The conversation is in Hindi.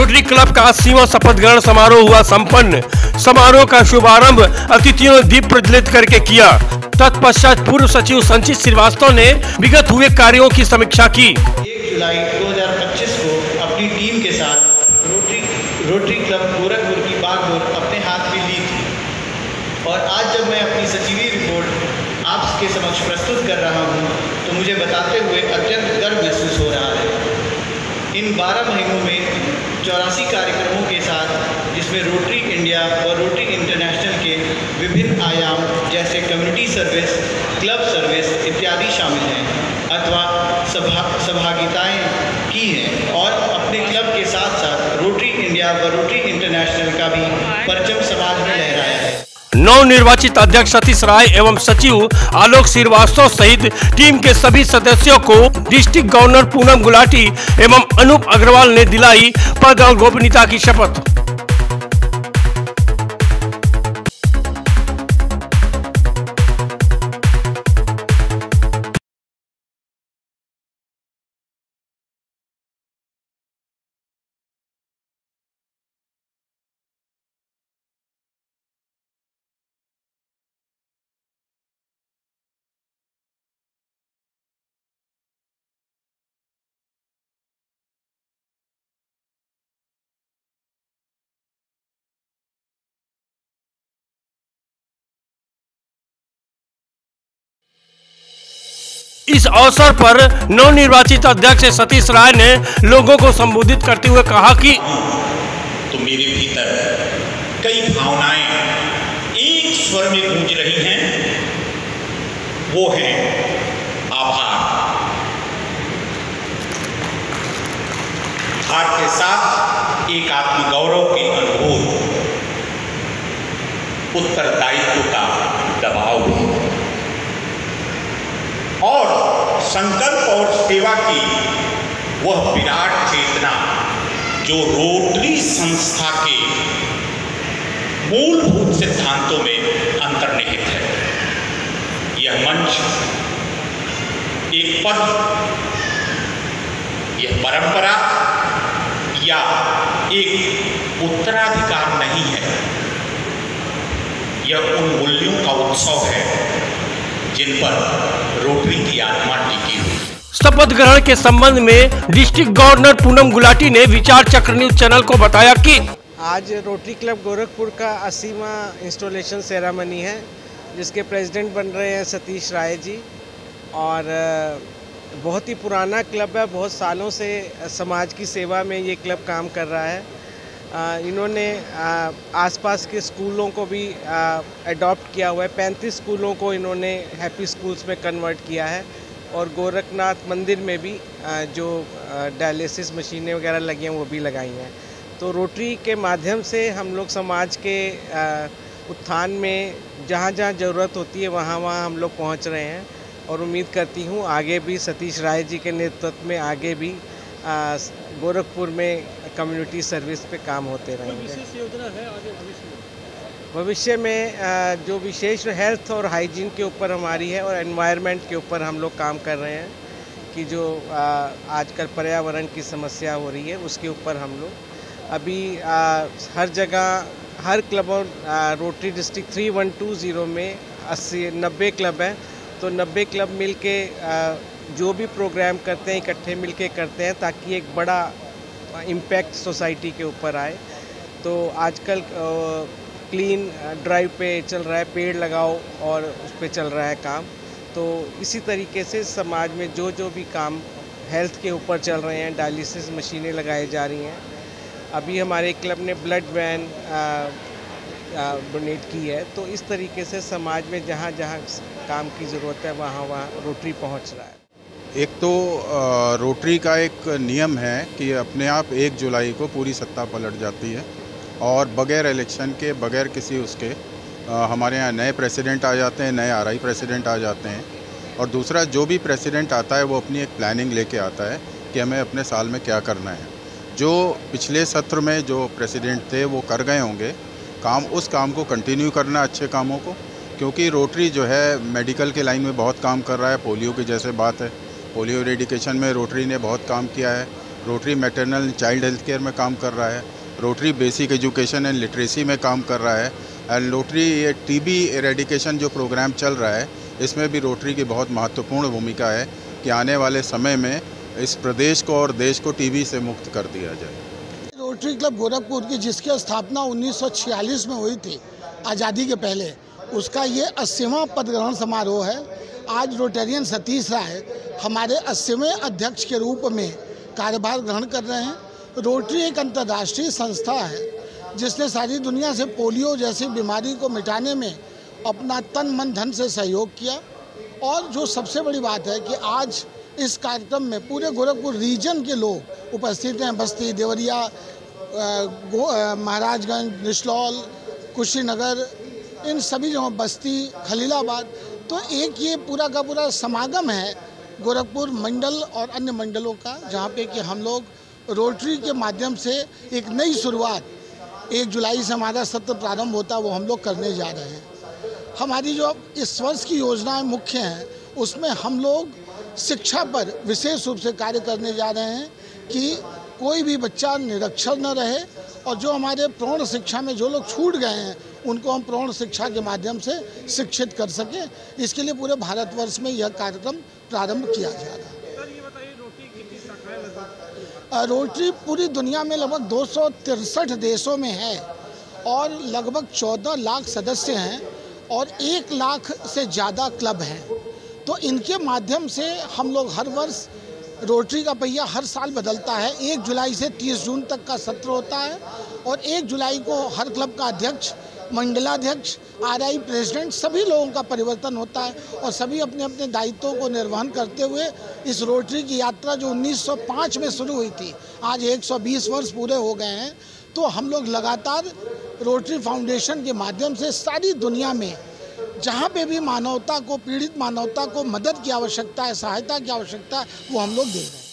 रोटरी क्लब का 80वां शपथ ग्रहण समारोह हुआ संपन्न। समारोह का शुभारंभ अतिथियों ने दीप प्रज्वलित करके किया। तत्पश्चात पूर्व सचिव संचित श्रीवास्तव ने विगत हुए कार्यों की समीक्षा की। 1 जुलाई 2025 को अपनी टीम के साथ रोटरी क्लब गोरखपुर की बागडोर अपने हाथ में ली थी और आज जब मैं अपनी सचिवी रिपोर्ट आपके समक्ष प्रस्तुत कर रहा हूं, तो मुझे बताते हुए अत्यंत गर्व महसूस हो रहा है। इन 12 महीनों में 84 कार्यक्रमों के साथ, जिसमें रोटरी इंडिया और रोटरी इंटरनेशनल के विभिन्न आयाम जैसे कम्युनिटी सर्विस, क्लब सर्विस इत्यादि शामिल हैं अथवा सहभागिताएँ की हैं और अपने क्लब के साथ साथ रोटरी इंडिया व रोटरी इंटरनेशनल का भी परचम समाज में लहराया है। नवनिर्वाचित अध्यक्ष सतीश राय एवं सचिव आलोक श्रीवास्तव सहित टीम के सभी सदस्यों को डिस्ट्रिक्ट गवर्नर पूनम गुलाटी एवं अनूप अग्रवाल ने दिलाई पद और गोपनीयता की शपथ। इस अवसर पर नवनिर्वाचित अध्यक्ष सतीश राय ने लोगों को संबोधित करते हुए कहा कि तो मेरे भीतर कई भावनाएं एक स्वर में गूंज रही हैं, वो है आभार। आभार के साथ एक आत्मगौरव की अनुभूति, उत्तरदायित्व का दबाव भी और संकल्प और सेवा की वह विराट चेतना जो रोटरी संस्था के मूलभूत सिद्धांतों में अंतर्निहित है। यह मंच एक पद, यह परंपरा या एक उत्तराधिकार नहीं है, यह उन मूल्यों का उत्सव है जिन पर रोटरी की आत्मा टिकी हुई। शपथ ग्रहण के संबंध में डिस्ट्रिक्ट गवर्नर पूनम गुलाटी ने विचार चक्र न्यूज चैनल को बताया कि आज रोटरी क्लब गोरखपुर का 80वां इंस्टॉलेशन सेरेमनी है, जिसके प्रेसिडेंट बन रहे हैं सतीश राय जी। और बहुत ही पुराना क्लब है, बहुत सालों से समाज की सेवा में ये क्लब काम कर रहा है। इन्होंने आसपास के स्कूलों को भी अडॉप्ट किया हुआ है। 35 स्कूलों को इन्होंने हैप्पी स्कूल्स में कन्वर्ट किया है और गोरखनाथ मंदिर में भी जो डायलिसिस मशीनें वगैरह लगी हैं वो भी लगाई हैं। तो रोटरी के माध्यम से हम लोग समाज के उत्थान में जहाँ जहाँ ज़रूरत होती है वहाँ वहाँ हम लोग पहुँच रहे हैं और उम्मीद करती हूँ आगे भी सतीश राय जी के नेतृत्व में आगे भी गोरखपुर में कम्युनिटी सर्विस पे काम होते रहेंगे। विशेष योजना है आगे भविष्य में जो विशेष हेल्थ और हाइजीन के ऊपर हमारी है और एनवायरनमेंट के ऊपर हम लोग काम कर रहे हैं कि जो आजकल पर्यावरण की समस्या हो रही है उसके ऊपर हम लोग अभी हर जगह हर क्लब और रोटरी डिस्ट्रिक्ट 3120 में 80-90 क्लब हैं, तो 90 क्लब मिलके जो भी प्रोग्राम करते हैं इकट्ठे मिलके करते हैं ताकि एक बड़ा इम्पैक्ट सोसाइटी के ऊपर आए। तो आजकल क्लीन ड्राइव पे चल रहा है, पेड़ लगाओ और उस पे चल रहा है काम। तो इसी तरीके से समाज में जो भी काम हेल्थ के ऊपर चल रहे हैं, डायलिसिस मशीनें लगाई जा रही हैं। अभी हमारे क्लब ने ब्लड वैन डोनेट की है। तो इस तरीके से समाज में जहाँ जहाँ काम की ज़रूरत है वहाँ रोटरी पहुँच रहा है। एक तो रोटरी का एक नियम है कि अपने आप 1 जुलाई को पूरी सत्ता पलट जाती है और बगैर इलेक्शन के, बगैर किसी उसके हमारे यहाँ नए प्रेसिडेंट आ जाते हैं, नए आरआई प्रेसिडेंट आ जाते हैं। और दूसरा, जो भी प्रेसिडेंट आता है वो अपनी एक प्लानिंग लेके आता है कि हमें अपने साल में क्या करना है। जो पिछले सत्र में जो प्रेसिडेंट थे वो कर गए होंगे काम, उस काम को कंटिन्यू करना, अच्छे कामों को, क्योंकि रोटरी जो है मेडिकल के लाइन में बहुत काम कर रहा है। पोलियो की जैसे बात है, पोलियो इरेडिकेशन में रोटरी ने बहुत काम किया है। Rotary maternal child health care में काम कर रहा है, rotary basic education and literacy में काम कर रहा है, एंड रोटरी ये टीबी एरेडिकेशन जो प्रोग्राम चल रहा है इसमें भी रोटरी की बहुत महत्वपूर्ण भूमिका है कि आने वाले समय में इस प्रदेश को और देश को टीबी से मुक्त कर दिया जाए। रोटरी क्लब गोरखपुर की जिसकी स्थापना 1946 में हुई थी, आज़ादी के पहले, उसका ये 80वां पदग्रहण समारोह है। आज रोटेरियन सतीश राय हमारे 80वें अध्यक्ष के रूप में कार्यभार ग्रहण कर रहे हैं। रोटरी एक अंतर्राष्ट्रीय संस्था है जिसने सारी दुनिया से पोलियो जैसी बीमारी को मिटाने में अपना तन मन धन से सहयोग किया। और जो सबसे बड़ी बात है कि आज इस कार्यक्रम में पूरे गोरखपुर रीजन के लोग उपस्थित हैं। बस्ती, देवरिया, महाराजगंज, निचलौल, कुशीनगर, इन सभी जगहों, बस्ती, खलीलाबाद, तो एक ये पूरा का पूरा समागम है गोरखपुर मंडल और अन्य मंडलों का, जहाँ पे कि हम लोग रोटरी के माध्यम से एक नई शुरुआत 1 जुलाई से हमारा सत्र प्रारंभ होता है, वो हम लोग करने जा रहे हैं। हमारी जो इस वर्ष की योजनाएं मुख्य हैं उसमें हम लोग शिक्षा पर विशेष रूप से कार्य करने जा रहे हैं कि कोई भी बच्चा निरक्षर न रहे, और जो हमारे प्रौढ़ शिक्षा में जो लोग छूट गए हैं उनको हम प्रौढ़ शिक्षा के माध्यम से शिक्षित कर सकें। इसके लिए पूरे भारतवर्ष में यह कार्यक्रम प्रारंभ किया जा रहा है। रोटरी पूरी दुनिया में लगभग 263 देशों में है और लगभग 14 लाख सदस्य हैं और 1 लाख से ज़्यादा क्लब हैं। तो इनके माध्यम से हम लोग हर वर्ष, रोटरी का पहिया हर साल बदलता है। 1 जुलाई से 30 जून तक का सत्र होता है और 1 जुलाई को हर क्लब का अध्यक्ष, मंडलाध्यक्ष, आरआई प्रेसिडेंट, सभी लोगों का परिवर्तन होता है और सभी अपने अपने दायित्वों को निर्वहन करते हुए इस रोटरी की यात्रा जो 1905 में शुरू हुई थी, आज 120 वर्ष पूरे हो गए हैं। तो हम लोग लगातार रोटरी फाउंडेशन के माध्यम से सारी दुनिया में जहाँ पे भी मानवता को, पीड़ित मानवता को मदद की आवश्यकता है, सहायता की आवश्यकता है, वो हम लोग दे रहे हैं।